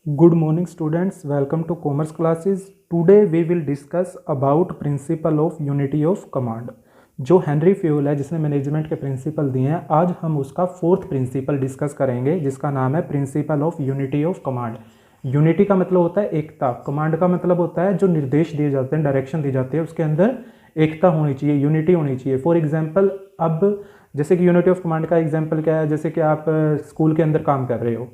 Good morning students, welcome to commerce classes. Today we will discuss about principle of unity of command. जो Henry fuel है जिसने management के principal दिए हैं, आज हम उसका फोर्थ प्रिंसिपल डिस्कस करेंगे जिसका नाम है principle of unity of command. Unity का मतलब होता है एकता, कमांड का मतलब होता है जो निर्देश दिए जाते हैं, डायरेक्शन दी जाती है, उसके अंदर एकता होनी चाहिए, यूनिटी होनी चाहिए। फॉर एग्जाम्पल, अब जैसे कि यूनिटी ऑफ कमांड का एग्जाम्पल क्या है, जैसे कि आप स्कूल के अंदर काम कर रहे हो,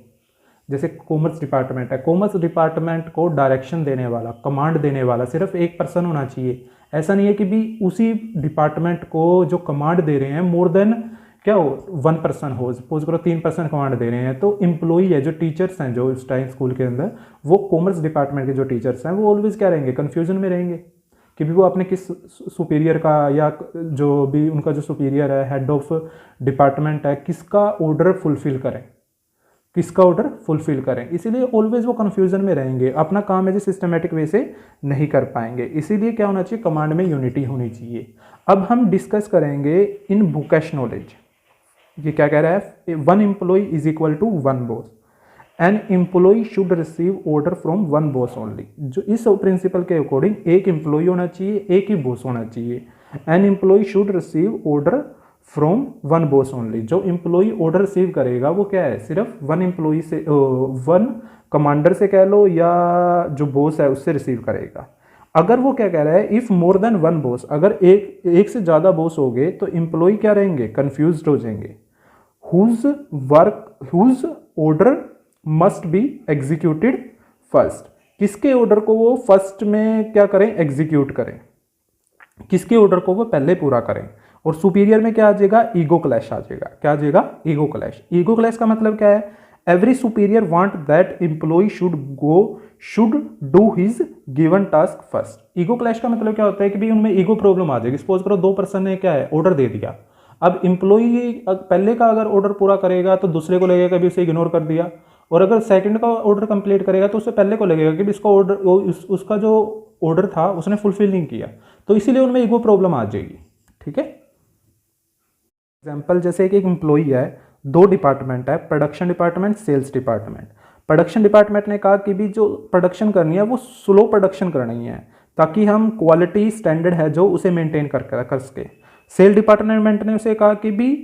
जैसे कॉमर्स डिपार्टमेंट है, कॉमर्स डिपार्टमेंट को डायरेक्शन देने वाला, कमांड देने वाला सिर्फ एक पर्सन होना चाहिए। ऐसा नहीं है कि भी उसी डिपार्टमेंट को जो कमांड दे रहे हैं मोर देन क्या हो, वन पर्सन हो। सपोज करो 3 पर्सन कमांड दे रहे हैं, तो एम्प्लॉई है, जो टीचर्स हैं जो इस टाइम स्कूल के अंदर, वो कॉमर्स डिपार्टमेंट के जो टीचर्स हैं वो ऑलवेज क्या रहेंगे, कन्फ्यूजन में रहेंगे कि भी वो अपने किस सुपीरियर का या जो भी उनका जो सुपीरियर है, हेड ऑफ डिपार्टमेंट है, किसका ऑर्डर फुलफिल करें, किसका ऑर्डर फुलफिल करें। इसीलिए ऑलवेज वो कन्फ्यूजन में रहेंगे, अपना काम है जो सिस्टमेटिक वे से नहीं कर पाएंगे। इसीलिए क्या होना चाहिए, कमांड में यूनिटी होनी चाहिए। अब हम डिस्कस करेंगे इन बुकेश नॉलेज। ये क्या कह रहा है, one employee is equal to one boss, an employee should receive order from one boss only. जो इस प्रिंसिपल के अकॉर्डिंग एक एम्प्लॉय होना चाहिए, एक ही बॉस होना चाहिए। An employee should receive order from one boss only. जो एम्प्लॉय ऑर्डर रिसीव करेगा वो क्या है, सिर्फ वन एम्प्लॉय से, वन कमांडर से कह लो या जो बॉस है उससे रिसीव करेगा। अगर वो क्या कह रहा है, if more than one boss, अगर एक से ज़्यादा बॉस हो गए तो एम्प्लॉय क्या रहेंगे, कन्फ्यूज हो जाएंगे। Whose order must be executed first, किसके ऑर्डर को वो फर्स्ट में क्या करें, एग्जीक्यूट करें, किसके ऑर्डर को वो पहले पूरा करें। और सुपीरियर में क्या आ जाएगा, ईगो क्लैश आ जाएगा। क्या आ जाएगा, ईगो क्लैश। ईगो क्लैश का मतलब क्या है, every superior want that employee should do his given task first. Ego clash का मतलब क्या होता है कि भाई उनमें ईगो प्रॉब्लम आ जाएगी। सपोज करो 2 पर्सन ने क्या है, ऑर्डर दे दिया। अब एम्प्लॉय पहले का अगर ऑर्डर पूरा करेगा तो दूसरे को लगेगा कि उसे इग्नोर कर दिया, और अगर सेकंड का ऑर्डर कंप्लीट करेगा तो उससे पहले को लगेगा कि इसका ऑर्डर, उसका जो ऑर्डर था उसने फुलफिल नहीं किया। तो इसीलिए उनमें ईगो प्रॉब्लम आ जाएगी। ठीक है, एग्जाम्पल जैसे कि एक एम्प्लॉई है, 2 डिपार्टमेंट है, production department, sales department. Production department ने कहा कि भी जो प्रोडक्शन करनी है वो स्लो प्रोडक्शन करनी है ताकि हम क्वालिटी स्टैंडर्ड है जो उसे मेंटेन कर सके। सेल डिपार्टमेंट ने उसे कहा कि भी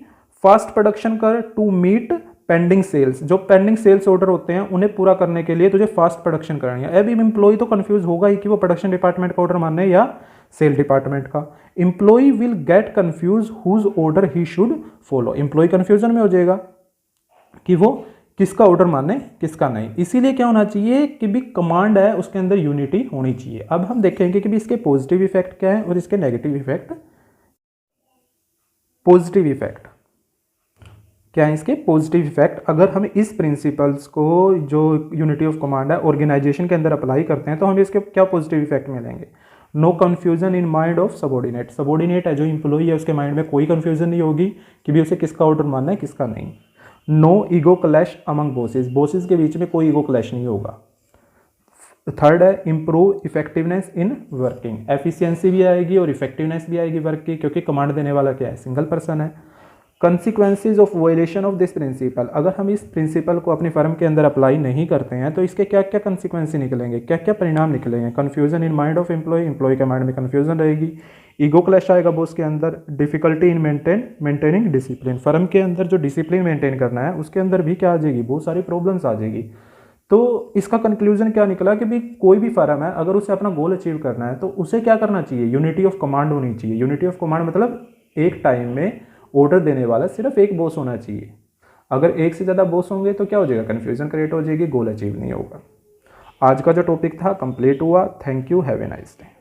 फास्ट प्रोडक्शन कर टू मीट पेंडिंग सेल्स। जो पेंडिंग सेल्स ऑर्डर होते हैं उन्हें पूरा करने के लिए तुझे फास्ट प्रोडक्शन करनी है। अभी एम्प्लॉय तो कंफ्यूज होगा ही कि वो प्रोडक्शन डिपार्टमेंट का ऑर्डर माने या सेल डिपार्टमेंट का। Employee will get confuse whose order he should follow. Employee confusion में हो जाएगा कि वो किसका ऑर्डर माने किसका नहीं। इसीलिए क्या होना चाहिए कि भी कमांड है उसके अंदर यूनिटी होनी चाहिए। अब हम देखेंगे कि भी इसके पॉजिटिव इफेक्ट क्या है और इसके नेगेटिव इफेक्ट। पॉजिटिव इफेक्ट क्या है, इसके पॉजिटिव इफेक्ट। अगर हम इस प्रिंसिपल्स को जो यूनिटी ऑफ कमांड है ऑर्गेनाइजेशन के अंदर अप्लाई करते हैं तो हमें इसके क्या पॉजिटिव इफेक्ट मिलेंगे। No confusion in mind of subordinate. Subordinate है जो एम्प्लॉय है उसके माइंड में कोई कन्फ्यूजन नहीं होगी कि भी उसे किसका ऑर्डर मानना है किसका नहीं। No ego clash among bosses, bosses के बीच में कोई ईगो क्लैश नहीं होगा। थर्ड है improve effectiveness in working. Efficiency भी आएगी और इफेक्टिवनेस भी आएगी वर्क की, क्योंकि कमांड देने वाला क्या है, सिंगल पर्सन है। Consequences of violation of this principle. अगर हम इस प्रिंसिपल को अपनी फर्म के अंदर अप्लाई नहीं करते हैं तो इसके क्या क्या कंसिक्वेंस निकलेंगे, क्या क्या परिणाम निकलेंगे। Confusion in mind of employee, employee के माइंड में कन्फ्यूजन रहेगी। ईगो क्लैश आएगा बॉस के अंदर। Difficulty in maintaining discipline, firm के अंदर जो डिसिप्लिन मेंटेन करना है उसके अंदर भी क्या आ जाएगी, बहुत सारी प्रॉब्लम्स आ जाएगी। तो इसका कंक्लूजन क्या निकला कि भी कोई भी फर्म है अगर उसे अपना गोल अचीव करना है तो उसे क्या करना चाहिए, यूनिटी ऑफ कमांड होनी चाहिए। यूनिटी ऑफ कमांड मतलब एक टाइम में ऑर्डर देने वाला सिर्फ एक बॉस होना चाहिए। अगर एक से ज़्यादा बॉस होंगे तो क्या हो जाएगा, कन्फ्यूजन क्रिएट हो जाएगी, गोल अचीव नहीं होगा। आज का जो टॉपिक था कंप्लीट हुआ। Thank you, have a nice day.